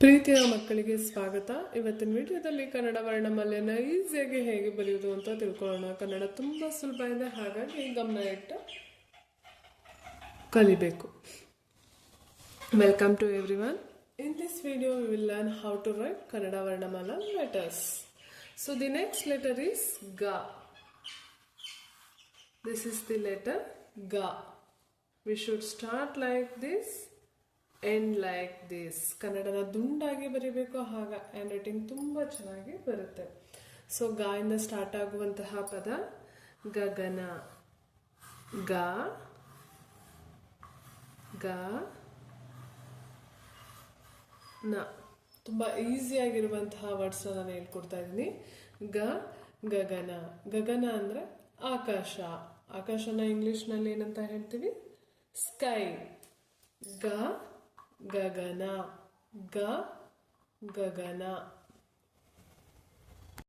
ಪ್ರೀತಿಯ ಮಕ್ಕಳಿಗೆ ಸ್ವಾಗತ. ಇವತ್ತಿನ ವಿಡಿಯೋದಲ್ಲಿ ಕನ್ನಡ ವರ್ಣಮಾಲೆಯನ್ನು ಈಸಿಯಾಗಿ ಹೇಗೆ ಬರೆಯುವುದು ಅಂತ ತಿಳ್ಕೊಳ್ಳೋಣ. ಕನ್ನಡ ತುಂಬ ಸುಲಭ ಇದೆ, ಹಾಗಾಗಿ ಗಮನ ಇಟ್ಟು ಕಲಿಬೇಕು. Welcome to everyone. In this video we will learn how to write Kannada Varnamala letters. So the next letter is Ga. This is the letter Ga. We should start like this, end like this. ಕನ್ನಡನ ದುಂಡಾಗಿ ಬರೀಬೇಕು, ಆಗ hand writing ತುಂಬ ಚೆನ್ನಾಗಿ ಬರುತ್ತೆ. So ಗಾ ಇಂದ start ಆಗುವಂತಹ ಪದ ಗಗನ. ಗ ಗ ನ. ತುಂಬ ಈಸಿಯಾಗಿರುವಂತಹ ವರ್ಡ್ಸ್ನ ನಾನು ಹೇಳ್ಕೊಡ್ತಾ ಇದ್ದೀನಿ. ಗ ಗಗನ. ಗಗನ ಅಂದರೆ ಆಕಾಶ. ಆಕಾಶನ ಇಂಗ್ಲಿಷ್ನಲ್ಲಿ ಏನಂತ ಹೇಳ್ತೀವಿ? ಸ್ಕೈ. ಗ ಗಗನ. ಗ ಗಗನ.